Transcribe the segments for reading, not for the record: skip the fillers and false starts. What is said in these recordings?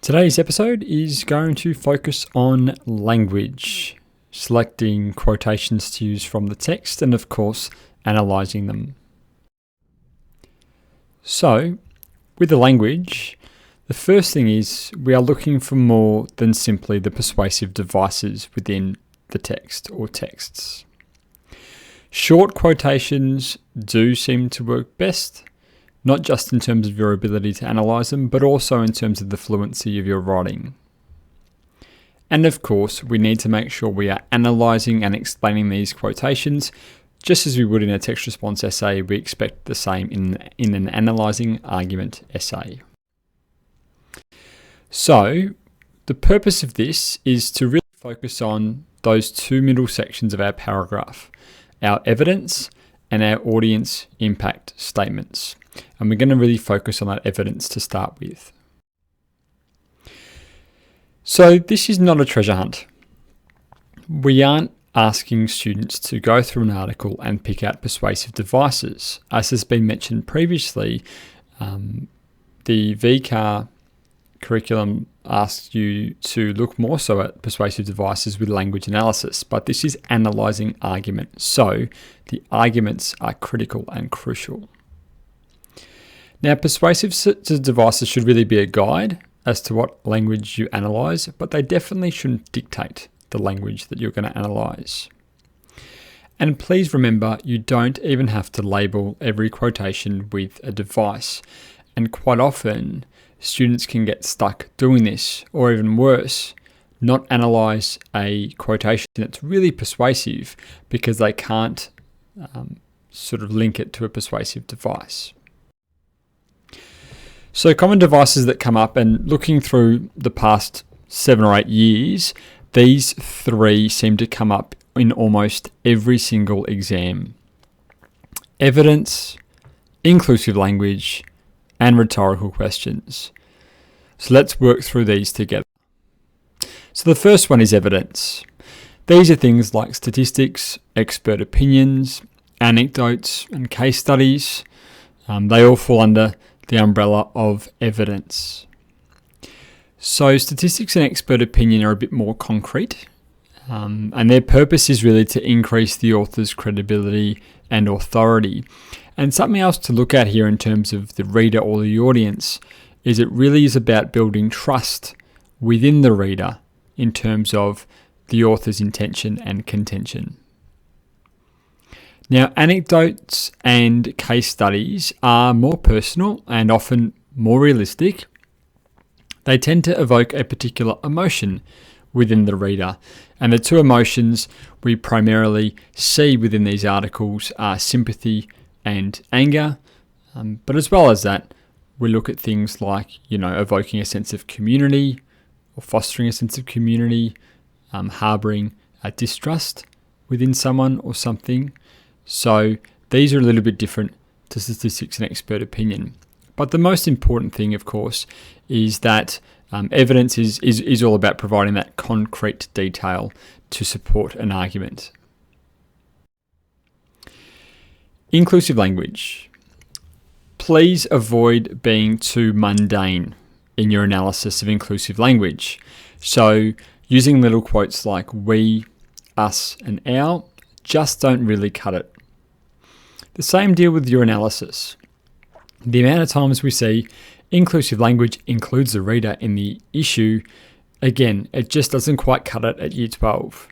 Today's episode is going to focus on language, selecting quotations to use from the text and of course analysing them. So with the language, the first thing is we are looking for more than simply the persuasive devices within the text or texts. Short quotations do seem to work best, not just in terms of your ability to analyse them, but also in terms of the fluency of your writing. And of course, we need to make sure we are analysing and explaining these quotations, just as we would in a text response essay. We expect the same in an analysing argument essay. So, the purpose of this is to really focus on those two middle sections of our paragraph, our evidence and our audience impact statements. And we're going to really focus on that evidence to start with. So this is not a treasure hunt. We aren't asking students to go through an article and pick out persuasive devices. As has been mentioned previously, the VCAR curriculum asks you to look more so at persuasive devices with language analysis, but this is analysing argument. So the arguments are critical and crucial. Now, persuasive devices should really be a guide as to what language you analyse, but they definitely shouldn't dictate the language that you're going to analyse. And please remember, you don't even have to label every quotation with a device. And quite often, students can get stuck doing this, or even worse, not analyse a quotation that's really persuasive because they can't sort of link it to a persuasive device. So common devices that come up, and looking through the past 7 or 8 years, these three seem to come up in almost every single exam: evidence, inclusive language, and rhetorical questions. So let's work through these together. So the first one is evidence. These are things like statistics, expert opinions, anecdotes, and case studies. They all fall under the umbrella of evidence. So statistics and expert opinion are a bit more concrete, and their purpose is really to increase the author's credibility and authority. And something else to look at here in terms of the reader or the audience is it really is about building trust within the reader in terms of the author's intention and contention. Now, anecdotes and case studies are more personal and often more realistic. They tend to evoke a particular emotion within the reader. And the two emotions we primarily see within these articles are sympathy and anger. But as well as that, we look at things like, evoking a sense of community or fostering a sense of community, harbouring a distrust within someone or something. So these are a little bit different to statistics and expert opinion. But the most important thing, of course, is that evidence is all about providing that concrete detail to support an argument. Inclusive language. Please avoid being too mundane in your analysis of inclusive language. So using little quotes like we, us, and our just don't really cut it. The same deal with your analysis. The amount of times we see inclusive language includes the reader in the issue, again, it just doesn't quite cut it at year 12.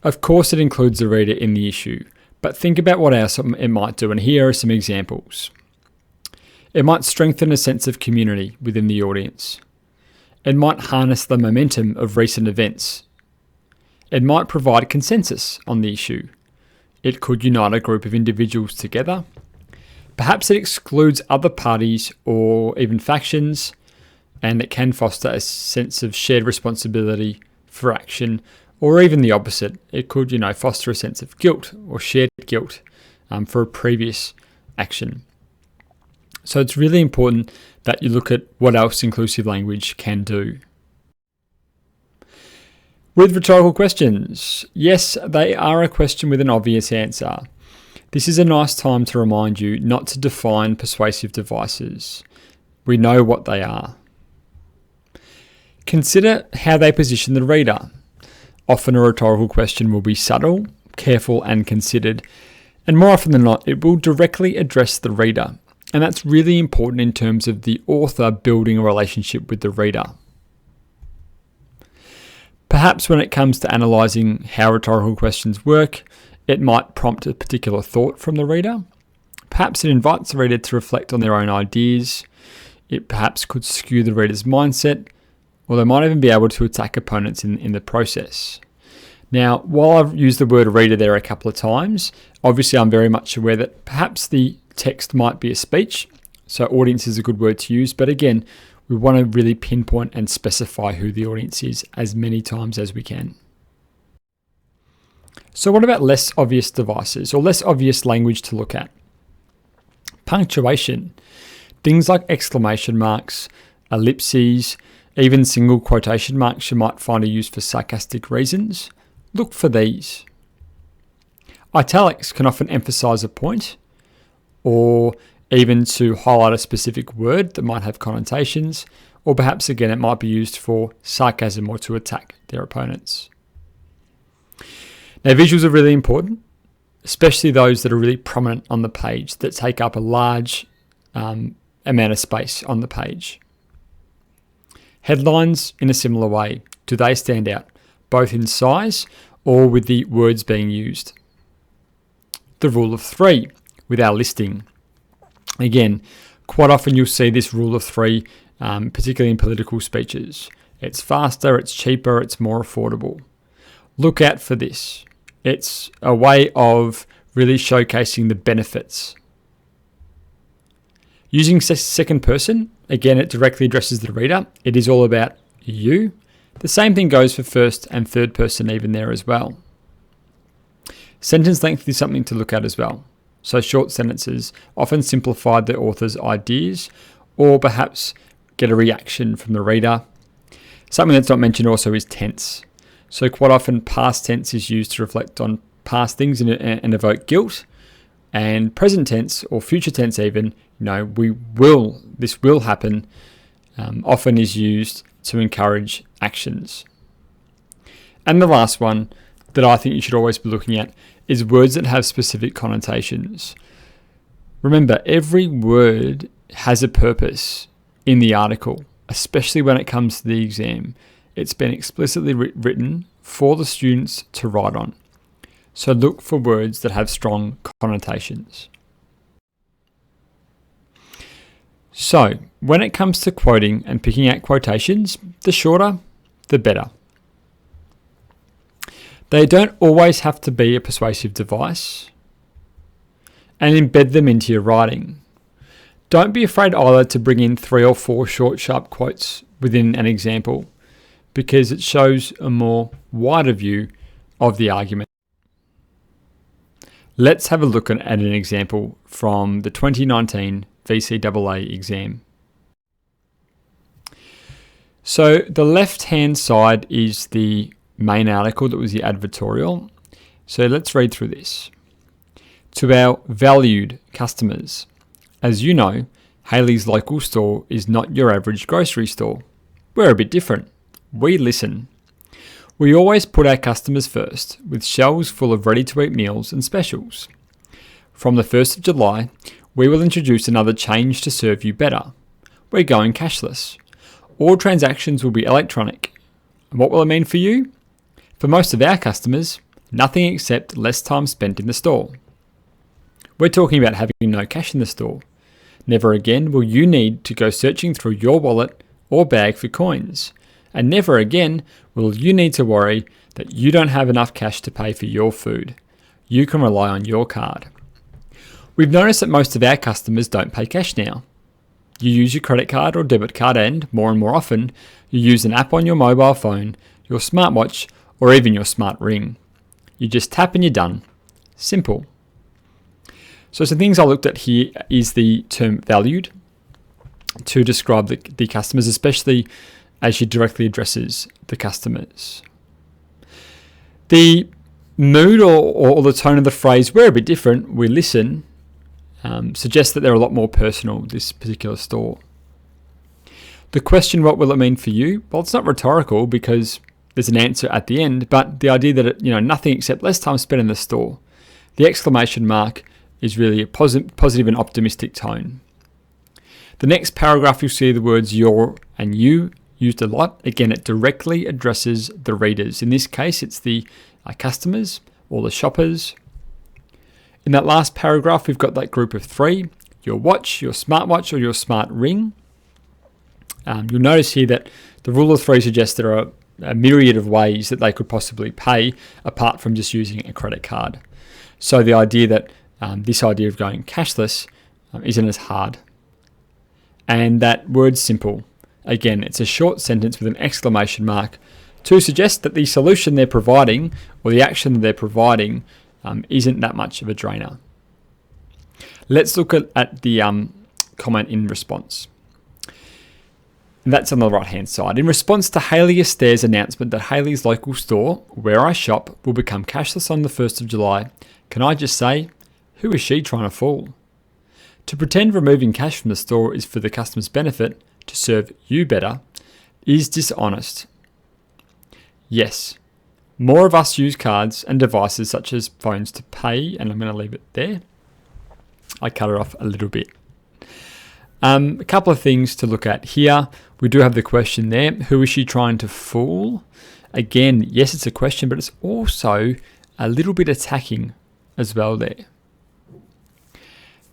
Of course it includes the reader in the issue, but think about what else it might do, and here are some examples. It might strengthen a sense of community within the audience. It might harness the momentum of recent events. It might provide consensus on the issue. It could unite a group of individuals together. Perhaps it excludes other parties or even factions, and it can foster a sense of shared responsibility for action, or even the opposite. It could, foster a sense of guilt or shared guilt for a previous action. So it's really important that you look at what else inclusive language can do. With rhetorical questions, yes, they are a question with an obvious answer. This is a nice time to remind you not to define persuasive devices. We know what they are. Consider how they position the reader. Often a rhetorical question will be subtle, careful, and considered, and more often than not, it will directly address the reader. And that's really important in terms of the author building a relationship with the reader. Perhaps when it comes to analysing how rhetorical questions work, it might prompt a particular thought from the reader. Perhaps it invites the reader to reflect on their own ideas. It perhaps could skew the reader's mindset, or they might even be able to attack opponents in the process. Now, while I've used the word reader there a couple of times, obviously I'm very much aware that perhaps the text might be a speech, so audience is a good word to use, but again, we want to really pinpoint and specify who the audience is as many times as we can. So what about less obvious devices or less obvious language to look at? Punctuation. Things like exclamation marks, ellipses, even single quotation marks you might find are used for sarcastic reasons. Look for these. Italics can often emphasize a point or even to highlight a specific word that might have connotations, or perhaps again it might be used for sarcasm or to attack their opponents. Now visuals are really important, especially those that are really prominent on the page, that take up a large amount of space on the page. Headlines in a similar way. Do they stand out, both in size or with the words being used? The rule of three with our listing. Again, quite often you'll see this rule of three, particularly in political speeches. It's faster, it's cheaper, it's more affordable. Look out for this. It's a way of really showcasing the benefits. Using second person, again, it directly addresses the reader. It is all about you. The same thing goes for first and third person even there as well. Sentence length is something to look at as well. So short sentences often simplify the author's ideas or perhaps get a reaction from the reader. Something that's not mentioned also is tense. So quite often past tense is used to reflect on past things and evoke guilt. And present tense or future tense even, this will happen, often is used to encourage actions. And the last one that I think you should always be looking at is words that have specific connotations. Remember, every word has a purpose in the article, especially when it comes to the exam. It's been explicitly written for the students to write on. So look for words that have strong connotations. So when it comes to quoting and picking out quotations, the shorter, the better. They don't always have to be a persuasive device, and embed them into your writing. Don't be afraid either to bring in 3 or 4 short, sharp quotes within an example, because it shows a more wider view of the argument. Let's have a look at an example from the 2019 VCEE exam. So the left-hand side is the main article that was the advertorial. So let's read through this. To our valued customers, as you know, Haley's local store is not your average grocery store. We're a bit different. We listen. We always put our customers first, with shelves full of ready-to-eat meals and specials. From the 1st of July, we will introduce another change to serve you better. We're going cashless. All transactions will be electronic. And what will it mean for you? For most of our customers, nothing except less time spent in the store. We're talking about having no cash in the store. Never again will you need to go searching through your wallet or bag for coins. And never again will you need to worry that you don't have enough cash to pay for your food. You can rely on your card. We've noticed that most of our customers don't pay cash now. You use your credit card or debit card and, more and more often, you use an app on your mobile phone, your smartwatch, or even your smart ring. You just tap and you're done. Simple. So some things I looked at here is the term valued to describe the customers, especially as she directly addresses the customers. The mood or the tone of the phrase, we're a bit different, we listen, suggests that they're a lot more personal, this particular store. The question, what will it mean for you? Well, it's not rhetorical because there's an answer at the end, but the idea that nothing except less time spent in the store. The exclamation mark is really a positive and optimistic tone. The next paragraph, you'll see the words your and you used a lot. Again, it directly addresses the readers. In this case, it's the customers or the shoppers. In that last paragraph, we've got that group of three: your watch, your smartwatch, or your smart ring. You'll notice here that the rule of three suggests there are a myriad of ways that they could possibly pay apart from just using a credit card. So the idea that this idea of going cashless isn't as hard. And that word simple, again, it's a short sentence with an exclamation mark to suggest that the solution they're providing or the action that they're providing isn't that much of a drainer. Let's look at the comment in response. And that's on the right hand side. In response to Hayley Astair's announcement that Hayley's local store, where I shop, will become cashless on the 1st of July, can I just say, who is she trying to fool? To pretend removing cash from the store is for the customer's benefit, to serve you better, is dishonest. Yes, more of us use cards and devices such as phones to pay, and I'm going to leave it there. I cut it off a little bit. A couple of things to look at here. We do have the question there. Who is she trying to fool? Again, yes, it's a question, but it's also a little bit attacking as well there.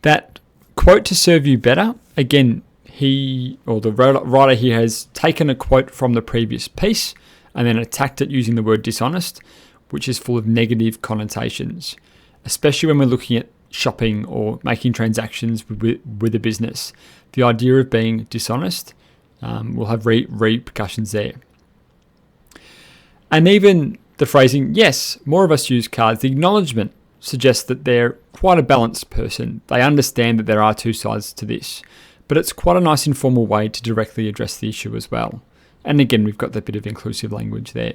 That quote, to serve you better. Again, the writer here has taken a quote from the previous piece and then attacked it using the word dishonest, which is full of negative connotations, especially when we're looking at shopping or making transactions with a business. The idea of being dishonest will have repercussions there. And even the phrasing, yes, more of us use cards, the acknowledgement suggests that they're quite a balanced person. They understand that there are two sides to this, but it's quite a nice informal way to directly address the issue as well. And again, we've got that bit of inclusive language there.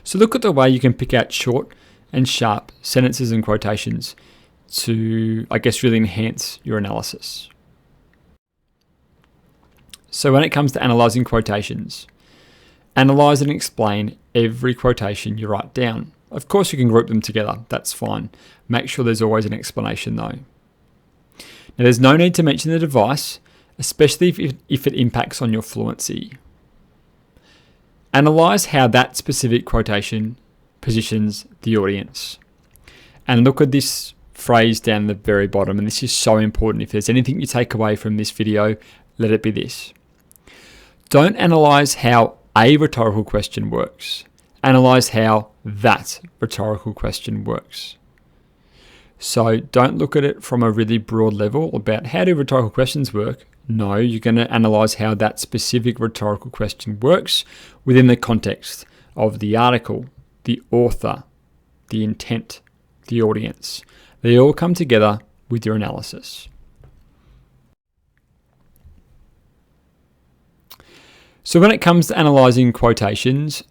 So look at the way you can pick out short and sharp sentences and quotations to, really enhance your analysis. So when it comes to analysing quotations, analyse and explain every quotation you write down. Of course, you can group them together. That's fine. Make sure there's always an explanation though. Now, there's no need to mention the device, especially if it impacts on your fluency. Analyse how that specific quotation positions the audience. And look at this phrase down the very bottom, and this is so important. If there's anything you take away from this video, let it be this. Don't analyse how a rhetorical question works. Analyse how that rhetorical question works. So don't look at it from a really broad level about how do rhetorical questions work. No, you're going to analyse how that specific rhetorical question works within the context of the article, the author, the intent, the audience. They all come together with your analysis. So when it comes to analysing quotations,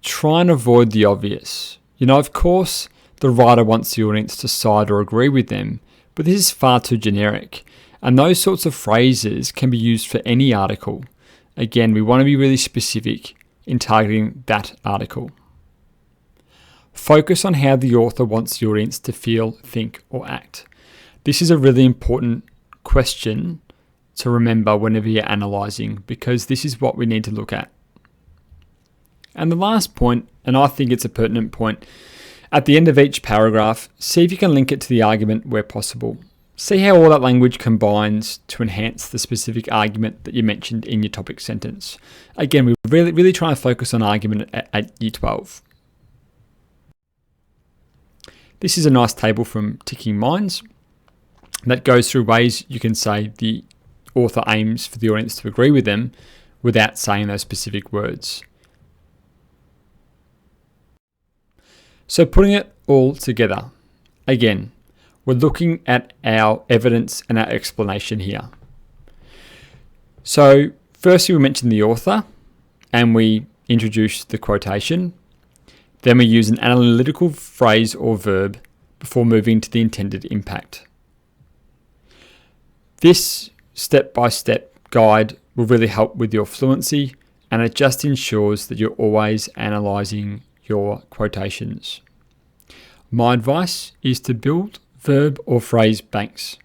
try and avoid the obvious. Of course, the writer wants the audience to side or agree with them, but this is far too generic. And those sorts of phrases can be used for any article. Again, we want to be really specific in targeting that article. Focus on how the author wants the audience to feel, think, or act. This is a really important question to remember whenever you're analysing, because this is what we need to look at. And the last point, and I think it's a pertinent point, at the end of each paragraph, see if you can link it to the argument where possible. See how all that language combines to enhance the specific argument that you mentioned in your topic sentence. Again, we're really trying to focus on argument at Year 12. This is a nice table from Ticking Minds that goes through ways you can say the author aims for the audience to agree with them without saying those specific words. So putting it all together, again, we're looking at our evidence and our explanation here. So firstly, we mentioned the author and we introduced the quotation. Then we use an analytical phrase or verb before moving to the intended impact. This step-by-step guide will really help with your fluency, and it just ensures that you're always analysing your quotations. My advice is to build verb or phrase banks.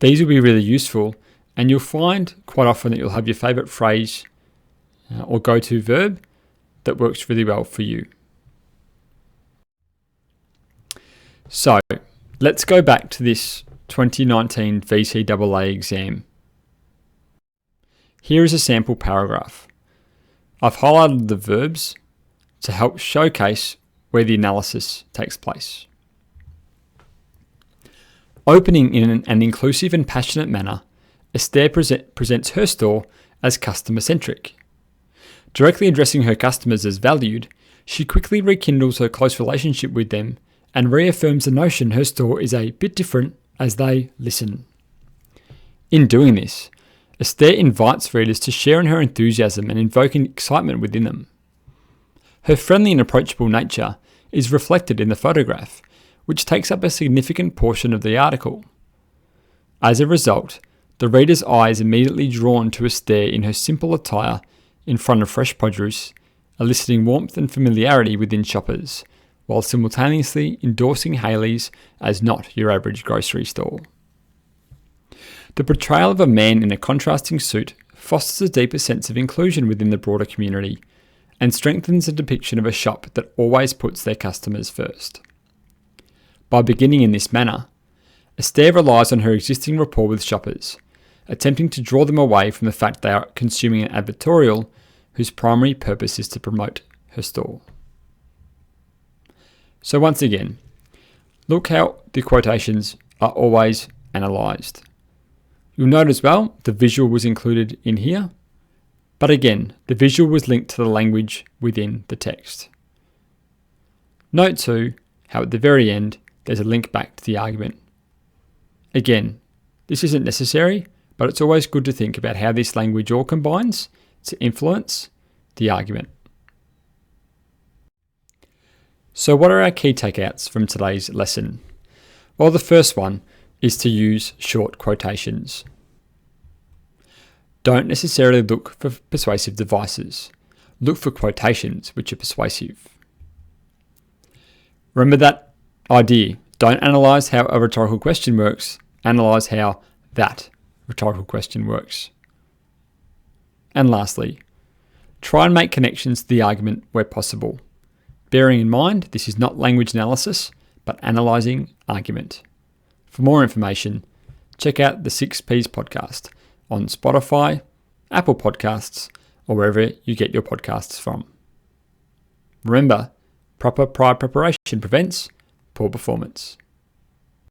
These will be really useful, and you'll find quite often that you'll have your favourite phrase or go-to verb that works really well for you. So let's go back to this 2019 VCEE exam. Here is a sample paragraph. I've highlighted the verbs to help showcase where the analysis takes place. Opening in an inclusive and passionate manner, Esther presents her store as customer-centric. Directly addressing her customers as valued, she quickly rekindles her close relationship with them and reaffirms the notion her store is a bit different as they listen. In doing this, Esther invites readers to share in her enthusiasm and invoking excitement within them. Her friendly and approachable nature is reflected in the photograph, which takes up a significant portion of the article. As a result, the reader's eye is immediately drawn to Esther in her simple attire in front of fresh produce, eliciting warmth and familiarity within shoppers, while simultaneously endorsing Haley's as not your average grocery store. The portrayal of a man in a contrasting suit fosters a deeper sense of inclusion within the broader community and strengthens the depiction of a shop that always puts their customers first. By beginning in this manner, Esther relies on her existing rapport with shoppers, attempting to draw them away from the fact they are consuming an advertorial whose primary purpose is to promote her store. So once again, look how the quotations are always analysed. You'll note as well the visual was included in here, but again, the visual was linked to the language within the text. Note too how at the very end there's a link back to the argument. Again, this isn't necessary, but it's always good to think about how this language all combines to influence the argument. So what are our key takeouts from today's lesson? Well, the first one is to use short quotations. Don't necessarily look for persuasive devices. Look for quotations which are persuasive. Remember that idea. Don't analyse how a rhetorical question works. Analyse how that rhetorical question works. And lastly, try and make connections to the argument where possible. Bearing in mind, this is not language analysis, but analysing argument. For more information, check out the 6Ps podcast on Spotify, Apple Podcasts, or wherever you get your podcasts from. Remember, proper prior preparation prevents poor performance.